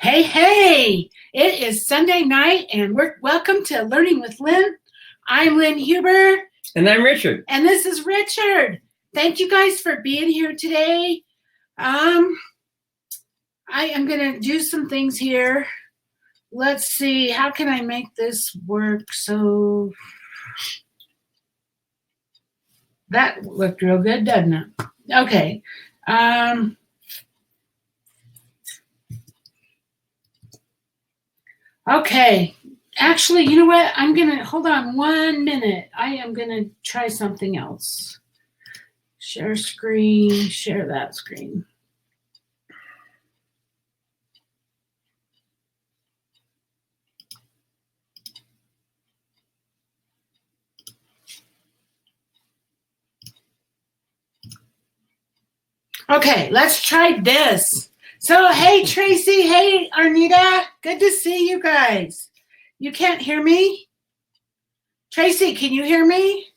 Hey, hey! It is Sunday night, and welcome to Learning with Lynn. I'm Lynn Huber. And I'm Richard. And this is Richard. Thank you guys for being here today. I am going to do some things here. Let's see, how can I make this work? So that looked real good, doesn't it? Okay. Okay, actually, you know what? Hold on 1 minute. I am gonna try something else. Share screen, share that screen. Okay, let's try this. So, hey, Tracy, hey, Arnita, good to see you guys. You can't hear me? Tracy, can you hear me?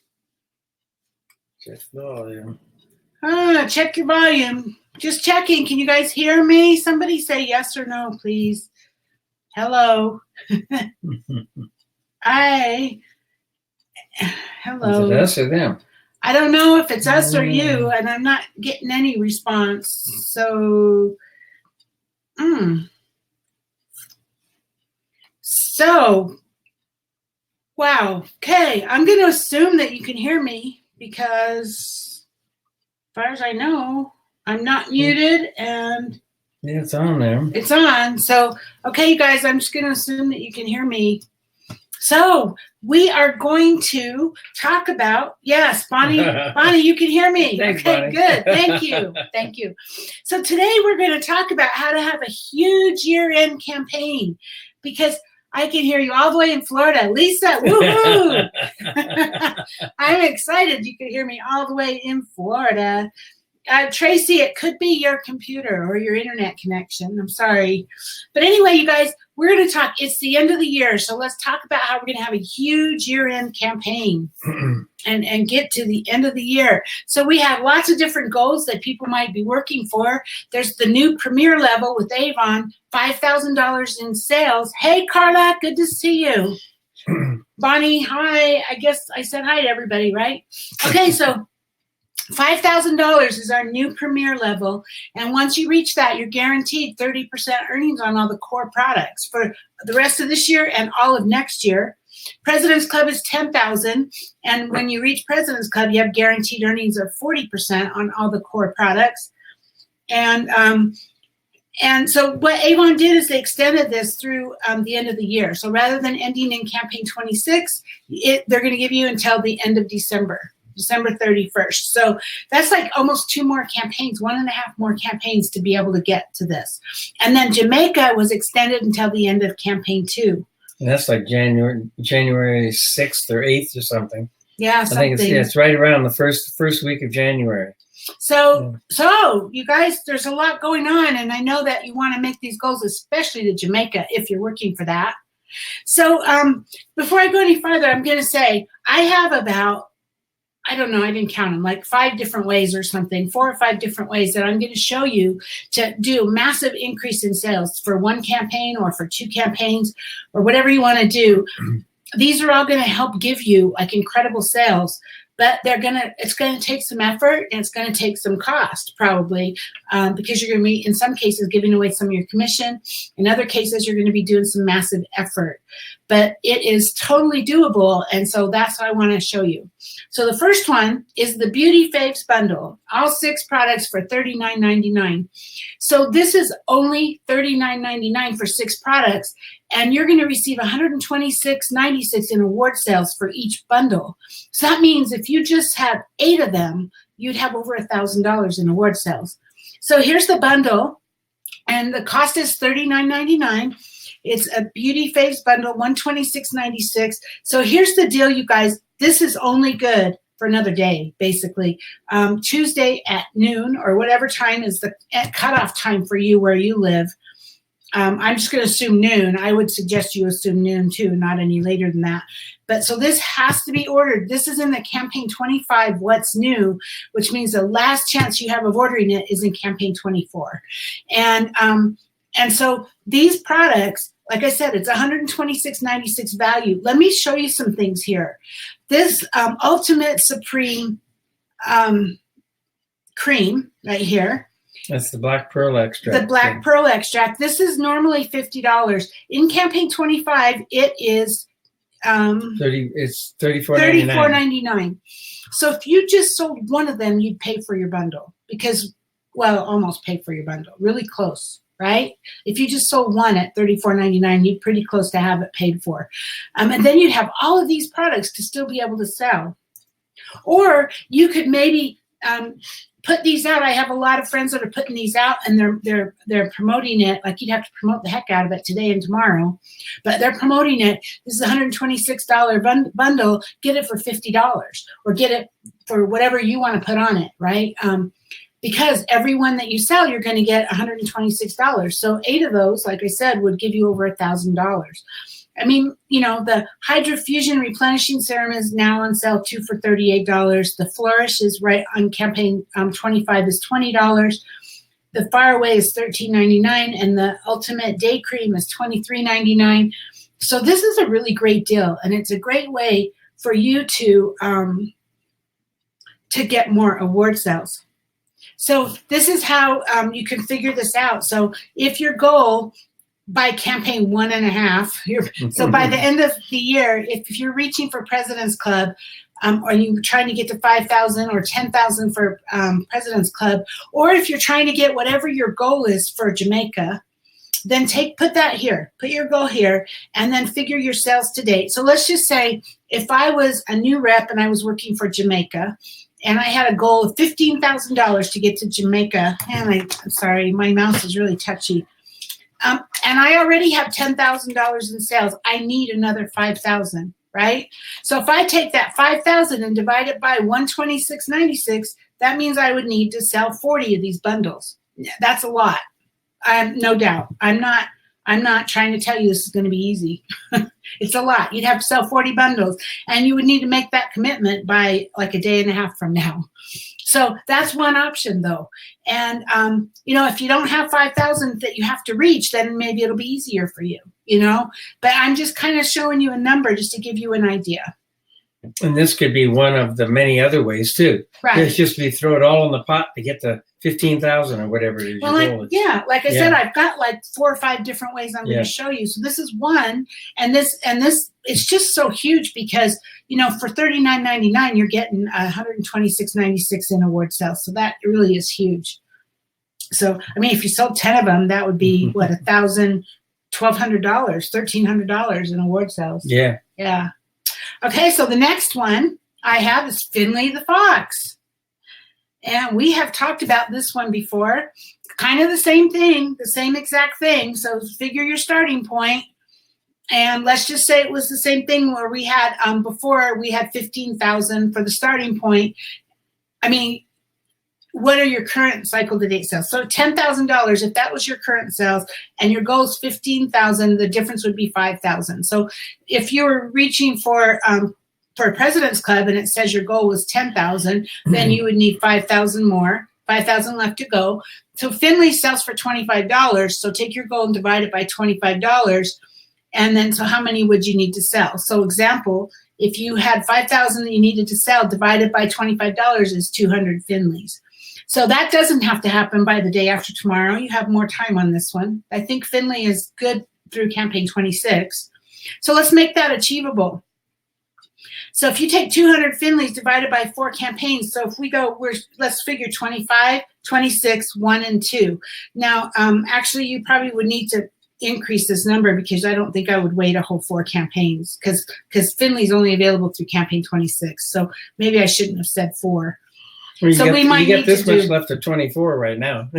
Check volume. Check your volume. Just checking. Can you guys hear me? Somebody say yes or no, please. Hello. Hello. Is it us or them? I don't know if it's us or you, and I'm not getting any response. So, wow. Okay, I'm going to assume that you can hear me because, as far as I know, I'm not muted and yeah, it's on there. It's on. So, okay, you guys, I'm just going to assume that you can hear me. So we are going to talk about, yes, Bonnie, you can hear me. Thanks, okay, Bonnie. Good. Thank you. Thank you. So today we're going to talk about how to have a huge year-end campaign because I can hear you all the way in Florida. Lisa, woohoo! I'm excited you can hear me all the way in Florida. Tracy, it could be your computer or your internet connection. I'm sorry. But anyway, you guys, we're going to talk. It's the end of the year, so let's talk about how we're going to have a huge year-end campaign and get to the end of the year. So we have lots of different goals that people might be working for. There's the new premier level with Avon, $5,000 in sales. Hey, Carla, good to see you. Bonnie, hi. I guess I said hi to everybody, right? Okay, so $5,000 is our new premier level, and once you reach that, you're guaranteed 30% earnings on all the core products for the rest of this year and all of next year. President's Club is $10,000, and when you reach President's Club, you have guaranteed earnings of 40% on all the core products. And so what Avon did is they extended this through the end of the year. So rather than ending in campaign 26, they're going to give you until the end of December 31st. So that's like almost 2 more campaigns, 1.5 more campaigns to be able to get to this. And then Jamaica was extended until the end of campaign 2. And that's like January 6th or 8th or something. Yeah, something. I think it's right around the first week of January. So you guys, there's a lot going on, and I know that you want to make these goals, especially to Jamaica, if you're working for that. So before I go any farther, I'm going to say I have about, I don't know, I didn't count them, like 5 different ways or something, 4 or 5 different ways that I'm going to show you to do a massive increase in sales for 1 campaign or for 2 campaigns or whatever you want to do. These are all going to help give you like incredible sales, but it's going to take some effort and it's going to take some cost probably because you're going to be, in some cases, giving away some of your commission. In other cases, you're going to be doing some massive effort. But it is totally doable, and so that's what I want to show you. So the first one is the Beauty Faves Bundle, all 6 products for $39.99. So this is only $39.99 for 6 products, and you're going to receive $126.96 in award sales for each bundle. So that means if you just have 8 of them, you'd have over $1,000 in award sales. So here's the bundle, and the cost is $39.99. It's a Beauty Faves Bundle, $126.96. So here's the deal, you guys. This is only good for another day, basically. Tuesday at noon or whatever time is the cutoff time for you where you live. I'm just going to assume noon. I would suggest you assume noon too, not any later than that. But so this has to be ordered. This is in the campaign 25, what's new, which means the last chance you have of ordering it is in campaign 24. And And so these products, like I said, it's $126.96 value. Let me show you some things here. This Ultimate Supreme cream right here. That's the black pearl extract. The black pearl extract. This is normally $50. In campaign 25, it is it's $34.99. So if you just sold one of them, you'd pay for your bundle because, well, almost pay for your bundle. Really close, right? If you just sold one at $34.99, you'd pretty close to have it paid for. And then you'd have all of these products to still be able to sell. Or you could maybe put these out. I have a lot of friends that are putting these out, and they're promoting it. Like, you'd have to promote the heck out of it today and tomorrow, but they're promoting it. This is a $126 bundle. Get it for $50, or get it for whatever you want to put on it, right? Because every one that you sell, you're going to get $126. So 8 of those, like I said, would give you over $1,000. I mean, you know, the Hydrofusion Replenishing Serum is now on sale, 2 for $38. The Flourish is right on campaign 25 is $20. The Faraway is $13.99, and the Ultimate Day Cream is $23.99. So this is a really great deal, and it's a great way for you to get more award sales. So this is how you can figure this out. So if your goal by campaign 1.5, so by the end of the year, if you're reaching for President's Club, or you're trying to get to 5,000 or 10,000 for President's Club, or if you're trying to get whatever your goal is for Jamaica, then put that here, put your goal here, and then figure your sales to date. So let's just say if I was a new rep and I was working for Jamaica, and I had a goal of $15,000 to get to Jamaica, and I'm sorry, my mouse is really touchy. And I already have $10,000 in sales. I need another 5,000, right? So if I take that 5,000 and divide it by 126.96, that means I would need to sell 40 of these bundles. That's a lot. No doubt. I'm not trying to tell you this is going to be easy. It's a lot. You'd have to sell 40 bundles, and you would need to make that commitment by like a day and a half from now. So that's one option, though. And, you know, if you don't have 5,000 that you have to reach, then maybe it'll be easier for you, you know. But I'm just kind of showing you a number just to give you an idea. And this could be one of the many other ways, too. Right. It's just we throw it all in the pot to get to 15,000 or whatever it is. Well, like I said, I've got like 4 or 5 different ways I'm going to show you. So this is one, and this it's just so huge because, you know, for $39.99 you're getting $126.96 in award sales. So that really is huge. So I mean, if you sold 10 of them, that would be what, $1,200, $1,300 in award sales. Yeah. Yeah. Okay, so the next one I have is Finley the Fox. And we have talked about this one before. Kind of the same thing, the same exact thing. So figure your starting point. And let's just say it was the same thing where we had before we had 15,000 for the starting point. I mean, what are your current cycle to date sales? So $10,000, if that was your current sales and your goal is 15,000, the difference would be 5,000. So if you were reaching for a President's Club and it says your goal was 10,000, then you would need 5,000 more, 5,000 left to go. So Finley sells for $25. So take your goal and divide it by $25. And then, so how many would you need to sell? So example, if you had 5,000 that you needed to sell, divided by $25 is 200 Finleys. So that doesn't have to happen by the day after tomorrow. You have more time on this one. I think Finley is good through campaign 26. So let's make that achievable. So if you take 200 Finleys divided by 4 campaigns, so if we go, let's figure 25, 26, 1, and 2. Now, actually, you probably would need to increase this number because I don't think I would wait a whole 4 campaigns because Finley's only available through campaign 26. So maybe I shouldn't have said 4. Well, so we might get this much left of 24 right now.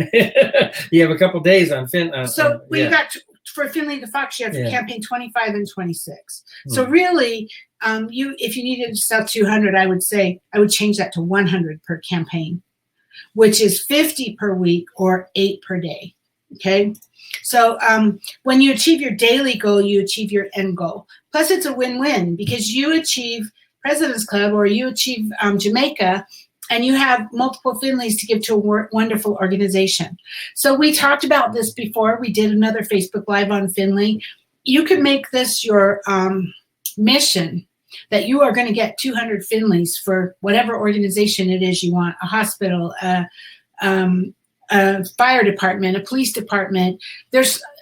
You have a couple days on Finley. So we got for Finley the Fox, you have campaign 25 and 26. So really, if you needed to sell 200, I would say I would change that to 100 per campaign, which is 50 per week or 8 per day. Okay. So when you achieve your daily goal, you achieve your end goal. Plus, it's a win-win because you achieve President's Club or you achieve Jamaica, and you have multiple Finleys to give to a wonderful organization. So we talked about this before. We did another Facebook Live on Finley. You could make this your mission, that you are going to get 200 Finleys for whatever organization it is you want, a hospital, a fire department, a police department,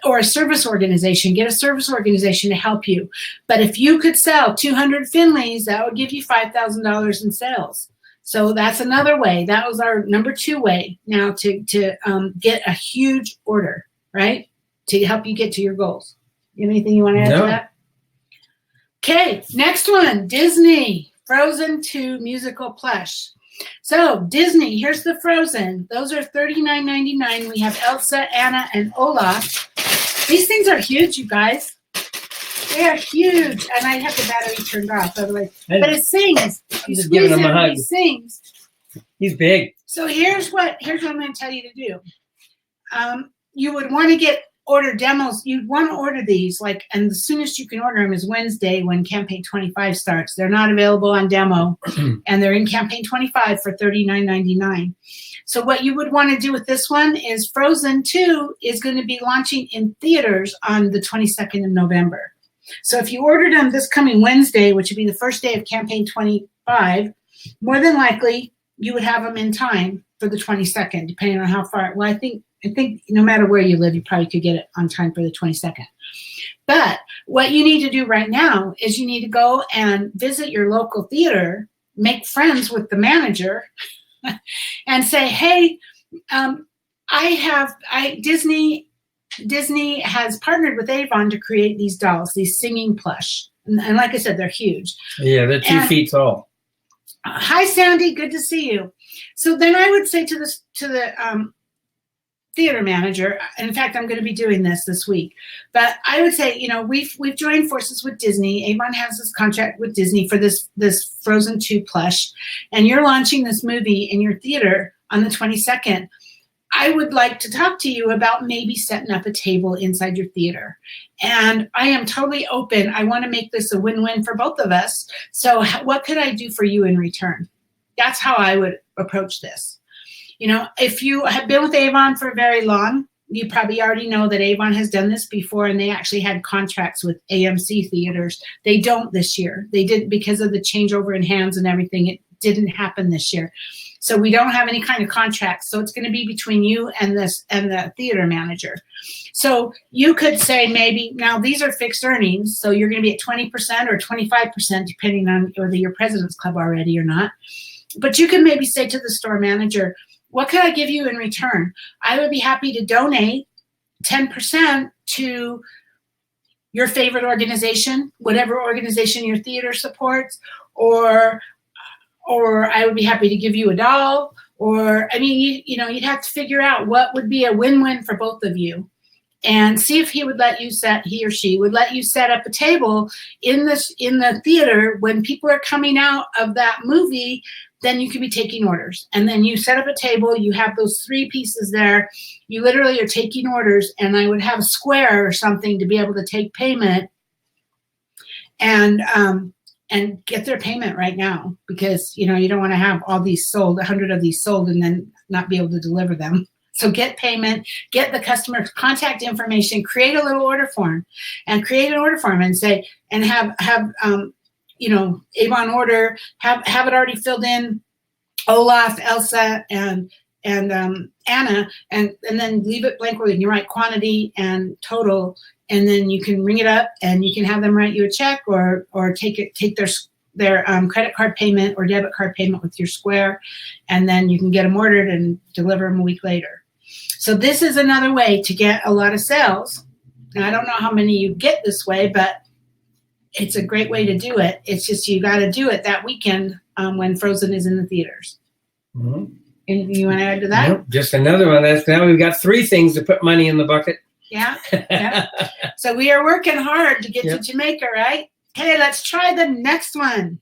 or a service organization. Get a service organization to help you. But if you could sell 200 Finleys, that would give you $5,000 in sales. So that's another way. That was our number 2 way now to get a huge order, right? To help you get to your goals. Anything you want to add to that? Okay, next one, Disney, Frozen 2 musical plush. So Disney, here's the Frozen. Those are $39.99. We have Elsa, Anna, and Olaf. These things are huge, you guys. They are huge. And I have the battery turned off, otherwise. But it sings. You just giving him a hug. It sings. He's big. So here's what I'm going to tell you to do. You would want to order demos. You'd want to order these, and the soonest you can order them is Wednesday when campaign 25 starts. They're not available on demo, and they're in campaign 25 for $39.99. So what you would want to do with this one is Frozen 2 is going to be launching in theaters on the 22nd of November. So if you ordered them this coming Wednesday, which would be the first day of campaign 25, more than likely you would have them in time for the 22nd, depending on how far. Well, I think no matter where you live, you probably could get it on time for the 22nd. But what you need to do right now is you need to go and visit your local theater, make friends with the manager, and say, hey, Disney has partnered with Avon to create these dolls, these singing plush. And like I said, they're huge. Yeah, they're 2 feet tall. Hi, Sandy. Good to see you. So then I would say to the theater manager, in fact, I'm going to be doing this week, but I would say, we've joined forces with Disney. Avon has this contract with Disney for this Frozen 2 plush, and you're launching this movie in your theater on the 22nd. I would like to talk to you about maybe setting up a table inside your theater. And I am totally open. I want to make this a win-win for both of us. So what could I do for you in return? That's how I would approach this. If you have been with Avon for very long, you probably already know that Avon has done this before, and they actually had contracts with AMC theaters. They don't this year. They didn't because of the changeover in hands and everything. It didn't happen this year. So we don't have any kind of contract. So it's going to be between you and the theater manager. So you could say maybe, now these are fixed earnings, so you're going to be at 20% or 25%, depending on whether you're President's Club already or not. But you can maybe say to the store manager, what could I give you in return? I would be happy to donate 10% to your favorite organization, whatever organization your theater supports, or I would be happy to give you a doll, you'd have to figure out what would be a win-win for both of you, and see if he or she would let you set up a table in the theater when people are coming out of that movie. Then you could be taking orders, and then you set up a table. You have those 3 pieces there. You literally are taking orders, and I would have a square or something to be able to take payment, and get their payment right now, because you don't want to have all these sold, 100 of these sold, and then not be able to deliver them. So get payment, get the customer's contact information, create a little order form, and say, and have Avon order, have it already filled in, Olaf, Elsa, and Anna, and then leave it blank where you can write quantity and total, and then you can ring it up and you can have them write you a check or take their credit card payment or debit card payment with your Square, and then you can get them ordered and deliver them a week later. So this is another way to get a lot of sales. And I don't know how many you get this way, but it's a great way to do it. It's just you got to do it that weekend when Frozen is in the theaters. Mm-hmm. Anything you want to add to that? Nope, just another one. Now we've got 3 things to put money in the bucket. Yeah. So we are working hard to get to Jamaica, right? Okay, let's try the next one.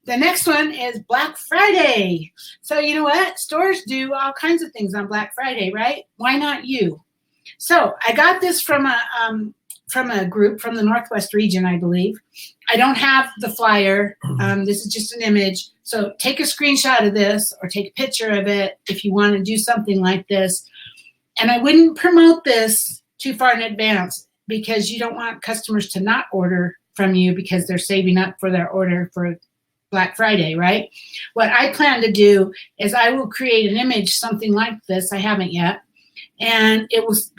The next one is Black Friday. So you know what? Stores do all kinds of things on Black Friday, right? Why not you? So I got this from from a group from the Northwest region, I believe. I don't have the flyer. This is just an image. So take a screenshot of this or take a picture of it if you want to do something like this. And I wouldn't promote this too far in advance because you don't want customers to not order from you because they're saving up for their order for Black Friday, right? What I plan to do is I will create an image, something like this. I haven't yet. And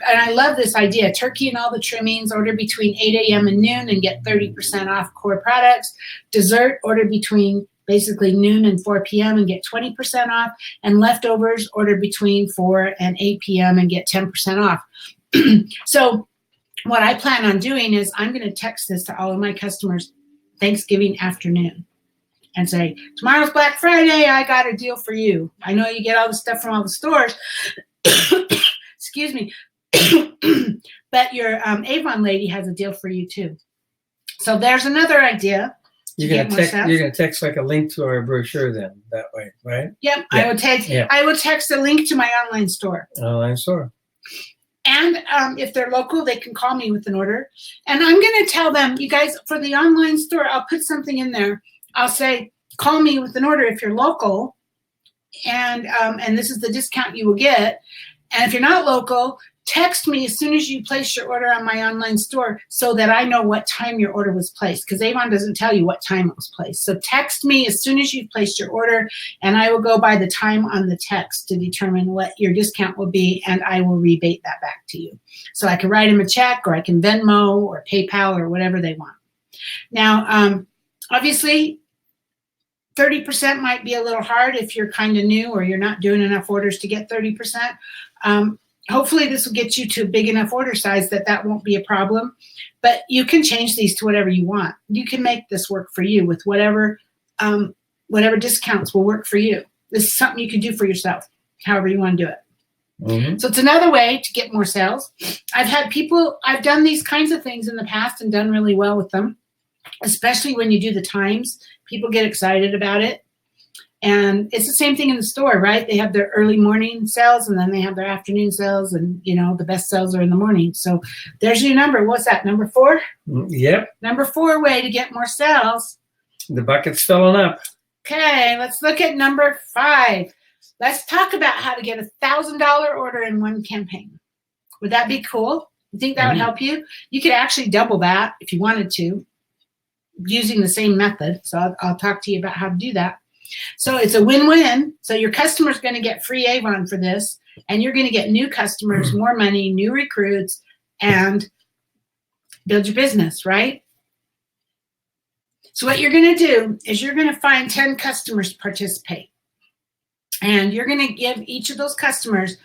I love this idea. Turkey and all the trimmings, order between 8 a.m. and noon and get 30% off core products. Dessert, order between basically noon and 4 p.m. and get 20% off. And leftovers, order between 4 and 8 p.m. and get 10% off. So what I plan on doing is I'm going to text this to all of my customers Thanksgiving afternoon and say, tomorrow's Black Friday. I got a deal for you. I know you get all the stuff from all the stores. Excuse me. But your Avon lady has a deal for you too. So there's another idea. You're gonna text like a link to our brochure then that way, right? Yep. Yeah. I will text a link to my online store. Online store. And if they're local, they can call me with an order. And I'm gonna tell them, you guys, for the online store, I'll put something in there. I'll say, call me with an order if you're local, and this is the discount you will get. And if you're not local, text me as soon as you place your order on my online store so that I know what time your order was placed, because Avon doesn't tell you what time it was placed. So text me as soon as you've placed your order, and I will go by the time on the text to determine what your discount will be, and I will rebate that back to you. So I can write them a check, or I can Venmo or PayPal or whatever they want. Now, obviously, 30% might be a little hard if you're kind of new or you're not doing enough orders to get 30%. Hopefully this will get you to a big enough order size that won't be a problem. But you can change these to whatever you want. You can make this work for you with whatever discounts will work for you. This is something you can do for yourself, however you want to do it. Mm-hmm. So it's another way to get more sales. I've done these kinds of things in the past and done really well with them, especially when you do the times. People get excited about it. And it's the same thing in the store, right? They have their early morning sales and then they have their afternoon sales, and the best sales are in the morning. So there's your number. What's that, number 4? Yep. Number 4 way to get more sales. The bucket's filling up. Okay, let's look at number 5. Let's talk about how to get $1,000 order in one campaign. Would that be cool? You think that would help you? You could actually double that if you wanted to, using the same method. So I'll talk to you about how to do that. So it's a win-win. So your customer's going to get free Avon for this, and you're going to get new customers, more money, new recruits, and build your business, right? So what you're going to do is you're going to find 10 customers to participate. And you're going to give each of those customers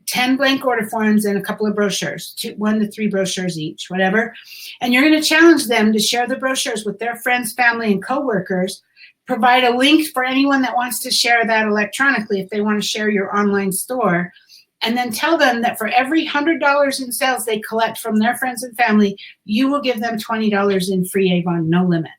10 blank order forms and a couple of brochures, 1 to 3 brochures each, whatever. And you're going to challenge them to share the brochures with their friends, family, and coworkers. Provide a link for anyone that wants to share that electronically if they want to share your online store. And then tell them that for every $100 in sales they collect from their friends and family, you will give them $20 in free Avon, no limit.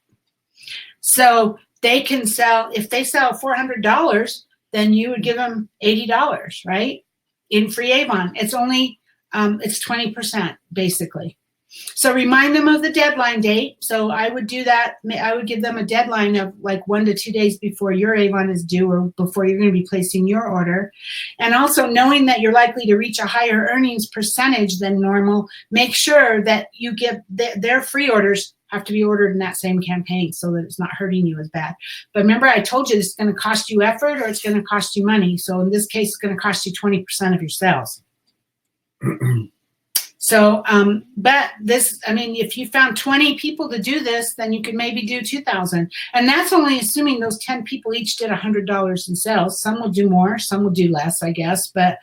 So they can sell, if they sell $400, then you would give them $80, right? In free Avon. It's only, it's 20% basically. So remind them of the deadline date. So I would do that. I would give them a deadline of like 1 to 2 days before your Avon is due or before you're going to be placing your order. And also knowing that you're likely to reach a higher earnings percentage than normal, make sure that you give their free orders have to be ordered in that same campaign so that it's not hurting you as bad. But remember, I told you this is going to cost you effort or it's going to cost you money. So in this case, it's going to cost you 20% of your sales. So, but this, I mean, if you found 20 people to do this, then you could maybe do 2,000. And that's only assuming those 10 people each did $100 in sales. Some will do more, some will do less, I guess. But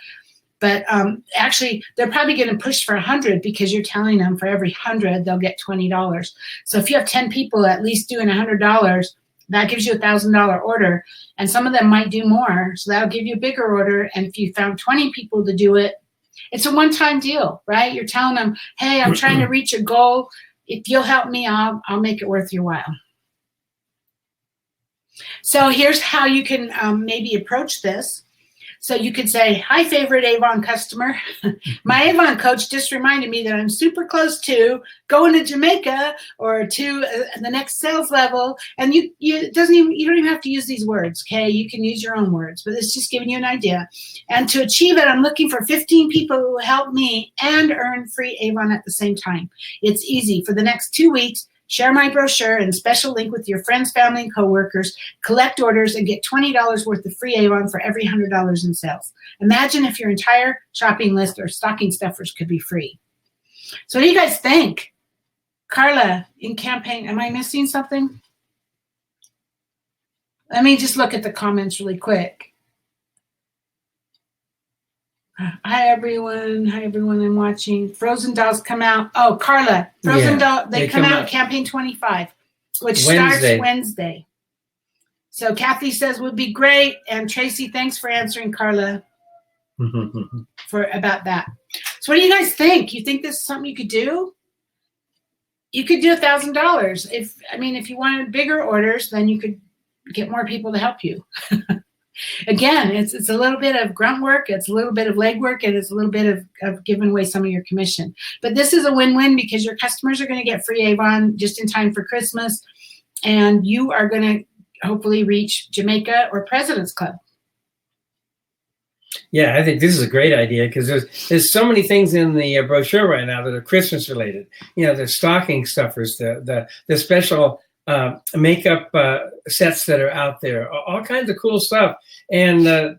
actually, they're probably going to push for 100 because you're telling them for every 100, they'll get $20. So if you have 10 people at least doing $100, that gives you a $1,000 order. And some of them might do more. So that'll give you a bigger order. And if you found 20 people to do it, it's a one-time deal, right? You're telling them, hey, I'm trying to reach a goal. If you'll help me, I'll make it worth your while. So here's how you can maybe approach this. So you could say, hi, favorite Avon customer. My Avon coach just reminded me that I'm super close to going to Jamaica or to the next sales level. And you don't even have to use these words, okay? You can use your own words, but it's just giving you an idea. And to achieve it, I'm looking for 15 people who will help me and earn free Avon at the same time. It's easy. For the next 2 weeks, share my brochure and special link with your friends, family, and coworkers, collect orders, and get $20 worth of free Avon for every $100 in sales. Imagine if your entire shopping list or stocking stuffers could be free. So what do you guys think? Carla, in campaign, am I missing something? Let me just look at the comments really quick. Hi, everyone. Hi, everyone. I'm watching. Frozen Dolls come out. Oh, Carla. Frozen Doll. They come out campaign 25, which starts Wednesday. So Kathy says would be great. And Tracy, thanks for answering Carla about that. So what do you guys think? You think this is something you could do? You could do $1,000. If you wanted bigger orders, then you could get more people to help you. Again, it's a little bit of grunt work, it's a little bit of leg work, and it's a little bit of giving away some of your commission. But this is a win-win because your customers are going to get free Avon just in time for Christmas, and you are going to hopefully reach Jamaica or President's Club. Yeah, I think this is a great idea because there's so many things in the brochure right now that are Christmas related. The stocking stuffers, the special makeup sets that are out there, all kinds of cool stuff. And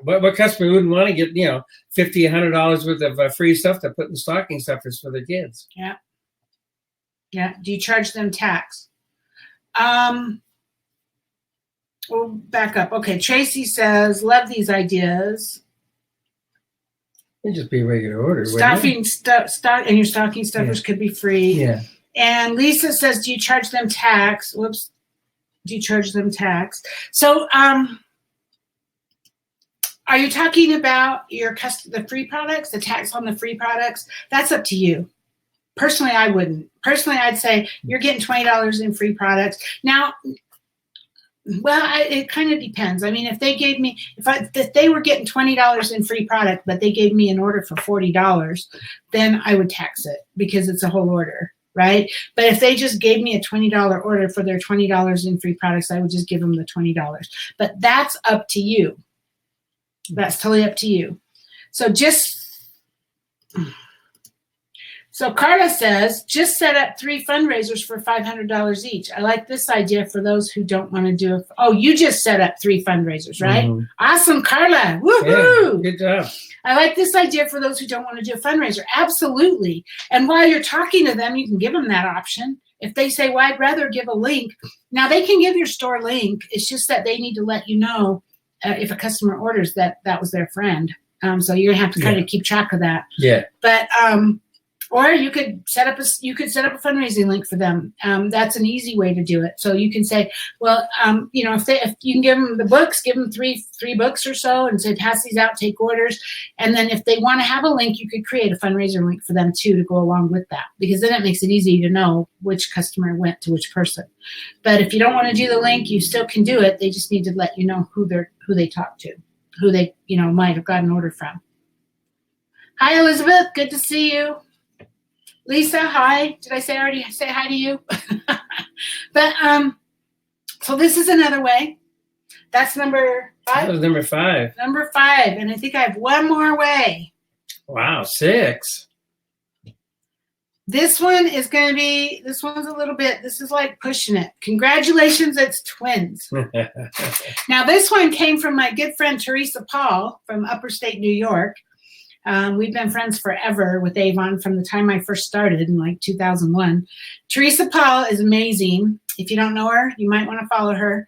what customer wouldn't want to get, $50, $100 worth of free stuff to put in stocking stuffers for their kids? Yeah. Yeah. Do you charge them tax? We'll back up. Okay. Tracy says, love these ideas. It'd just be a regular order. And your stocking stuffers could be free. Yeah. And Lisa says, do you charge them tax? Whoops. Do you charge them tax? So are you talking about the free products, the tax on the free products? That's up to you. Personally, I wouldn't. Personally, I'd say you're getting $20 in free products. Now, it kind of depends. I mean, if they gave me, if they were getting $20 in free product, but they gave me an order for $40, then I would tax it because it's a whole order. Right? But if they just gave me a $20 order for their $20 in free products, I would just give them the $20. But that's up to you. That's totally up to you. So Carla says, just set up 3 fundraisers for $500 each. I like this idea for those who don't want to do it. Oh, you just set up 3 fundraisers, right? Mm-hmm. Awesome, Carla. Woohoo! Yeah, good job. I like this idea for those who don't want to do a fundraiser. Absolutely. And while you're talking to them, you can give them that option. If they say, well, I'd rather give a link. Now, they can give your store link. It's just that they need to let you know if a customer orders that was their friend. So you're going to have to kind of keep track of that. Yeah. But or you could set up a fundraising link for them. That's an easy way to do it. So you can say, well, if you can give them the books, give them three books or so, and say pass these out, take orders. And then if they want to have a link, you could create a fundraiser link for them too to go along with that, because then it makes it easy to know which customer went to which person. But if you don't want to do the link, you still can do it. They just need to let you know who they talked to, who they might have got an order from. Hi, Elizabeth. Good to see you. Lisa, hi. Did I already say hi to you? But so this is another way. That's number 5. That was number 5. Number 5, and I think I have one more way. Wow, 6. This one's a little bit, this is like pushing it. Congratulations, it's twins. Now this one came from my good friend Teresa Paul from Upper State New York. We've been friends forever with Avon from the time I first started in like 2001. Teresa Paul is amazing. If you don't know her, you might want to follow her.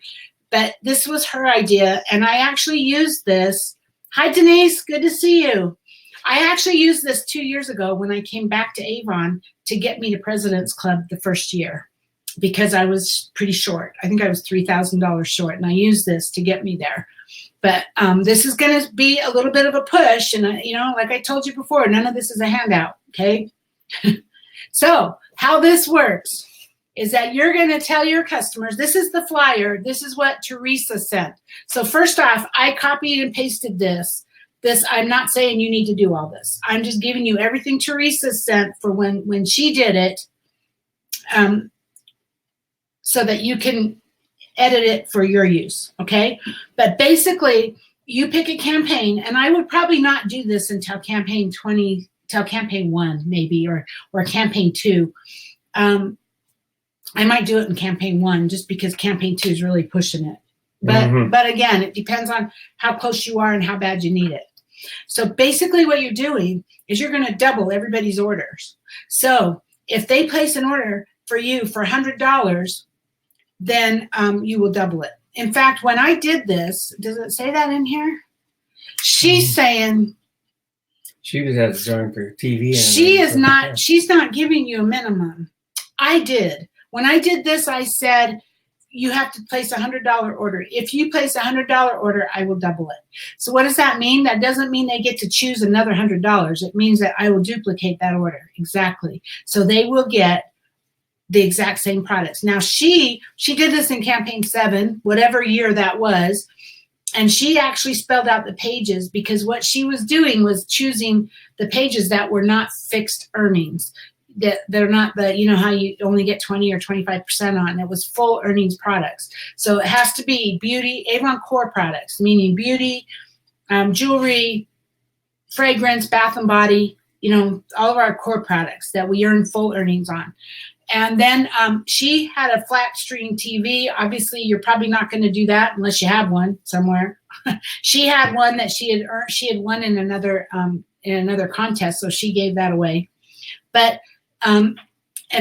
But this was her idea, and I actually used this. Hi, Denise. Good to see you. I actually used this 2 years ago when I came back to Avon to get me to President's Club the first year because I was pretty short. I think I was $3,000 short, and I used this to get me there. But this is going to be a little bit of a push. And, like I told you before, none of this is a handout, okay? So how this works is that you're going to tell your customers, this is the flyer, this is what Teresa sent. So first off, I copied and pasted this. I'm not saying you need to do all this. I'm just giving you everything Teresa sent for when she did it, so that you can edit it for your use, okay? But basically, you pick a campaign, and I would probably not do this until campaign 1 maybe, or campaign 2. I might do it in campaign 1 just because campaign 2 is really pushing it. But again, it depends on how close you are and how bad you need it. So basically what you're doing is you're going to double everybody's orders. So if they place an order for you for $100, then you will double it. In fact, when I did this, does it say that in here? She's saying she was at the for TV. She's not giving you a minimum. I did. When I did this, I said, you have to place a $100 order. If you place a $100 order, I will double it. So what does that mean? That doesn't mean they get to choose another $100. It means that I will duplicate that order. Exactly. So they will get the exact same products. Now she did this in campaign 7, whatever year that was, and she actually spelled out the pages, because what she was doing was choosing the pages that were not fixed earnings. That they're not the, you know how you only get 20 or 25% on. It was full earnings products. So it has to be beauty, Avon core products, meaning beauty, jewelry, fragrance, bath and body, you know, all of our core products that we earn full earnings on. And then she had a flat screen TV. Obviously, you're probably not going to do that unless you have one somewhere. She had one that she had earned. She had won in another contest, so she gave that away. But and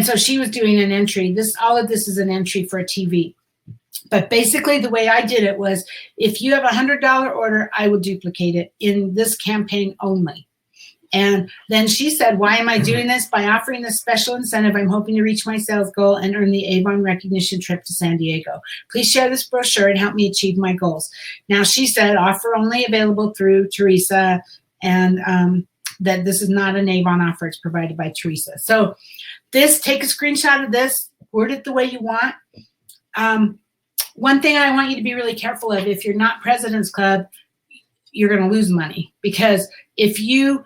so she was doing an entry. All of this is an entry for a TV. But basically, the way I did it was, if you have a $100 order, I will duplicate it in this campaign only. And then she said, why am I doing this? By offering this special incentive, I'm hoping to reach my sales goal and earn the Avon recognition trip to San Diego. Please share this brochure and help me achieve my goals. Now, she said, offer only available through Teresa, and that this is not an Avon offer. It's provided by Teresa. So take a screenshot of this, word it the way you want. One thing I want you to be really careful of, if you're not President's Club, you're going to lose money, because if you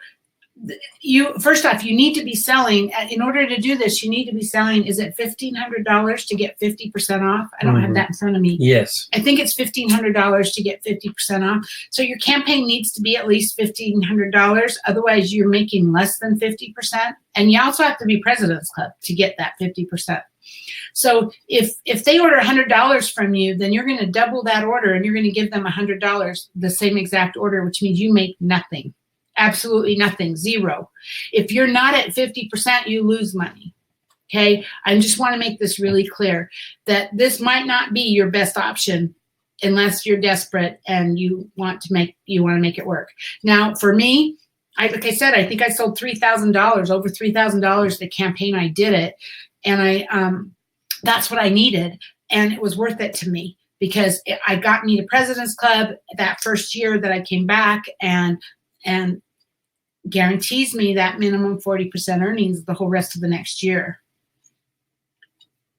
first off, you need to be selling, in order to do this, you need to be selling, is it $1,500 to get 50% off? I don't have that in front of me. Yes. I think it's $1,500 to get 50% off. So your campaign needs to be at least $1,500. Otherwise, you're making less than 50%. And you also have to be President's Club to get that 50%. So if they order $100 from you, then you're going to double that order, and you're going to give them $100, the same exact order, which means you make nothing. Absolutely nothing, zero. If you're not at 50%, you lose money. Okay, I just want to make this really clear that this might not be your best option unless you're desperate and you want to make it work. Now, for me, like I said, I think I sold $3,000, over $3,000 the campaign I did it, and that's what I needed, and it was worth it to me, because I got me to President's Club that first year that I came back, and guarantees me that minimum 40% earnings the whole rest of the next year.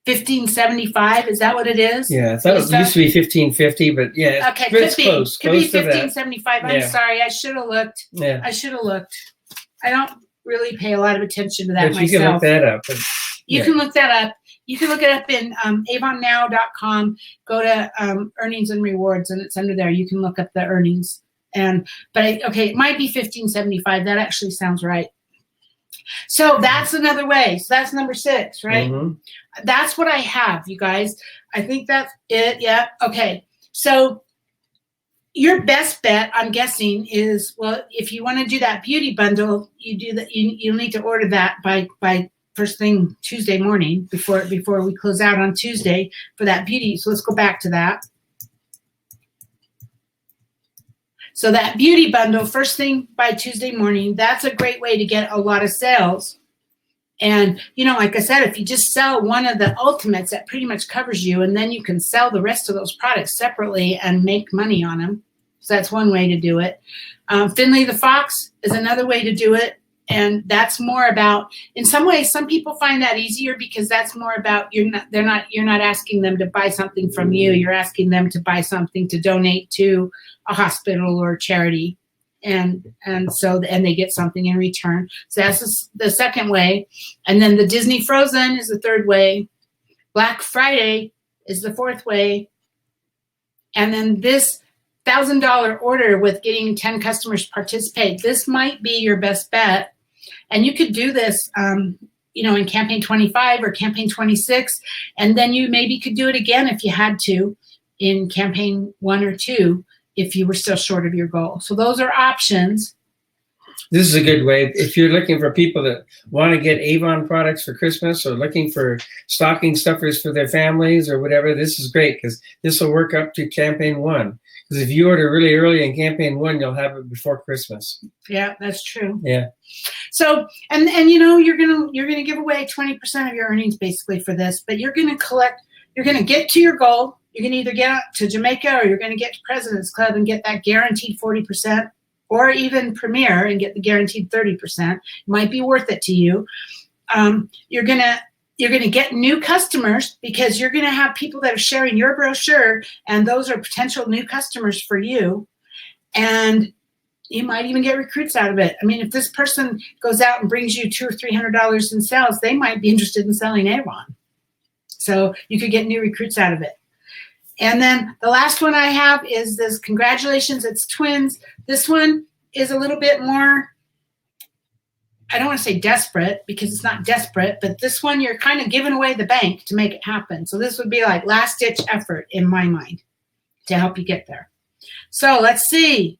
1575, is that what it is? Yeah, I thought it used to be 1550, but yeah, okay, it's close. Could be 1575. I'm sorry, I should have looked. Yeah, I should have looked. I don't really pay a lot of attention to that but myself. You can look that up. You can look that up. You can look it up in avonnow.com. Go to earnings and rewards, and it's under there. You can look up the earnings. It might be 1575. That actually sounds right. So that's another way. So that's number 6, right? Mm-hmm. That's what I have, you guys. I think that's it. Yeah. Okay. So your best bet, I'm guessing, is, well, if you want to do that beauty bundle, you'll need to order that by first thing Tuesday morning before we close out on Tuesday for that beauty. So let's go back to that. So that beauty bundle, first thing by Tuesday morning, that's a great way to get a lot of sales. And, like I said, if you just sell one of the ultimates, that pretty much covers you. And then you can sell the rest of those products separately and make money on them. So that's one way to do it. Finley the Fox is another way to do it. And that's more about, in some ways, some people find that easier because that's more about you're not asking them to buy something from you. You're asking them to buy something to donate to a hospital or charity, and they get something in return. So that's the second way. And then the Disney Frozen is the third way. Black Friday is the fourth way. And then this $1,000 order with getting 10 customers participate, this might be your best bet. And you could do this, in campaign 25 or campaign 26, and then you maybe could do it again if you had to in campaign 1 or 2 if you were still short of your goal. So those are options. This is a good way. If you're looking for people that want to get Avon products for Christmas or looking for stocking stuffers for their families or whatever, this is great because this will work up to campaign 1. Because if you order really early in campaign 1, you'll have it before Christmas. Yeah, that's true. Yeah. So, and you're gonna give away 20% of your earnings basically for this, but you're gonna get to your goal. You're gonna either get to Jamaica or you're gonna get to President's Club and get that guaranteed 40%, or even Premier and get the guaranteed 30%. It might be worth it to you. You're gonna get new customers because you're gonna have people that are sharing your brochure, and those are potential new customers for you. And you might even get recruits out of it. I mean, if this person goes out and brings you $200 or $300 in sales, they might be interested in selling Avon. So you could get new recruits out of it. And then the last one I have is this, congratulations, it's twins. This one is a little bit more, I don't want to say desperate because it's not desperate, but this one you're kind of giving away the bank to make it happen. So this would be like last ditch effort in my mind to help you get there. So let's see.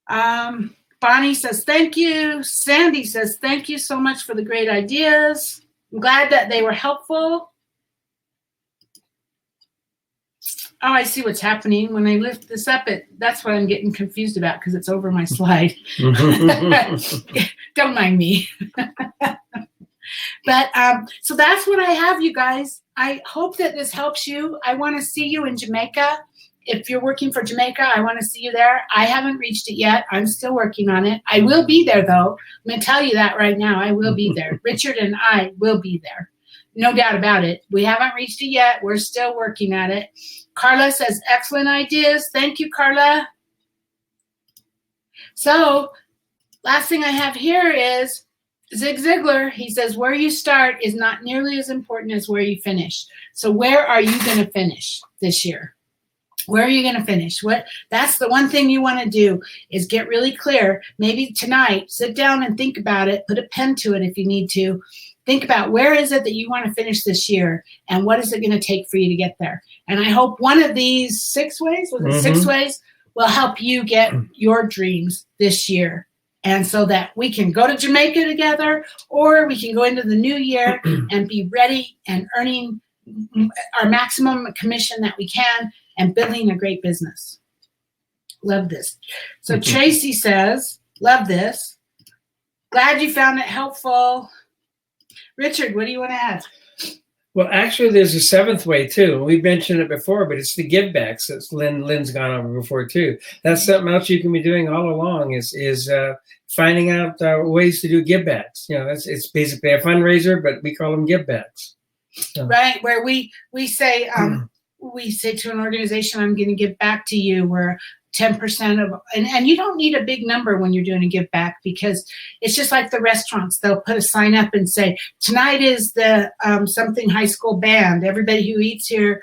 Bonnie says, thank you. Sandy says, thank you so much for the great ideas. I'm glad that they were helpful. Oh, I see what's happening. When I lift this up, that's what I'm getting confused about because it's over my slide. Don't mind me. But so that's what I have, you guys. I hope that this helps you. I want to see you in Jamaica. If you're working for Jamaica, I want to see you there. I haven't reached it yet. I'm still working on it. I will be there, though. I'm going to tell you that right now. I will be there. Richard and I will be there. No doubt about it. We haven't reached it yet. We're still working at it. Carla says, excellent ideas. Thank you, Carla. So last thing I have here is Zig Ziglar. He says, where you start is not nearly as important as where you finish. So where are you going to finish this year? Where are you going to finish? That's the one thing you want to do is get really clear. Maybe tonight, sit down and think about it. Put a pen to it if you need to. Think about where is it that you want to finish this year and what is it going to take for you to get there. And I hope one of these 6 ways, six ways, will help you get your dreams this year. And so that we can go to Jamaica together, or we can go into the new year and be ready and earning our maximum commission that we can and building a great business. Love this. So Tracy says, love this. Glad you found it helpful. Richard, what do you want to add? Well, actually, there's a 7th way, too. We've mentioned it before, but it's the give backs that Lynn's gone over before, too. That's something else you can be doing all along is finding out ways to do give backs. It's basically a fundraiser, but we call them give backs. So. Right, where we say to an organization, I'm going to give back to you, where 10% of, and you don't need a big number when you're doing a give back, because it's just like the restaurants. They'll put a sign up and say, tonight is the something high school band. Everybody who eats here,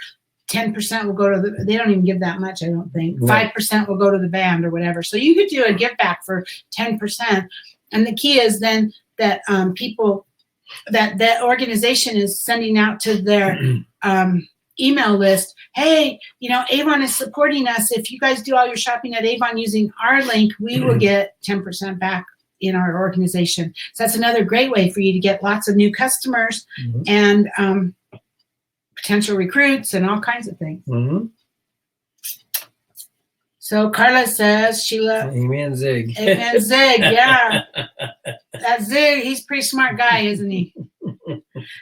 10% will go to they don't even give that much, I don't think. No. 5% will go to the band or whatever. So you could do a give back for 10%. And the key is then that people, that organization is sending out to their email list, hey, Avon is supporting us. If you guys do all your shopping at Avon using our link, we will get 10% back in our organization. So that's another great way for you to get lots of new customers and potential recruits and all kinds of things. So Carla says, Sheila. Amen, Zig. Amen, Zig, yeah. That Zig, he's a pretty smart guy, isn't he?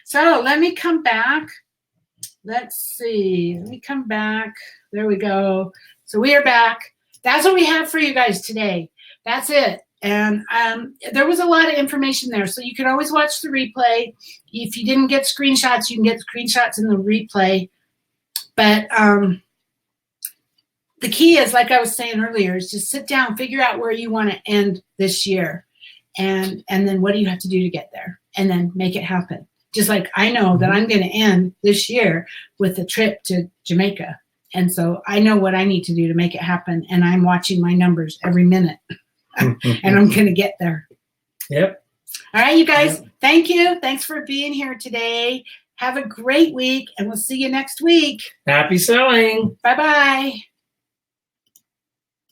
So let me come back. Let's see. Let me come back. There we go. So we are back. That's what we have for you guys today. That's it. And there was a lot of information there. So you can always watch the replay. If you didn't get screenshots, you can get screenshots in the replay. But the key is, like I was saying earlier, is just sit down, figure out where you want to end this year. And then what do you have to do to get there? And then make it happen. Just like I know that I'm going to end this year with a trip to Jamaica. And so I know what I need to do to make it happen. And I'm watching my numbers every minute. And I'm going to get there. Yep. All right, you guys. Thank you. Thanks for being here today. Have a great week, and we'll see you next week. Happy selling. Bye-bye.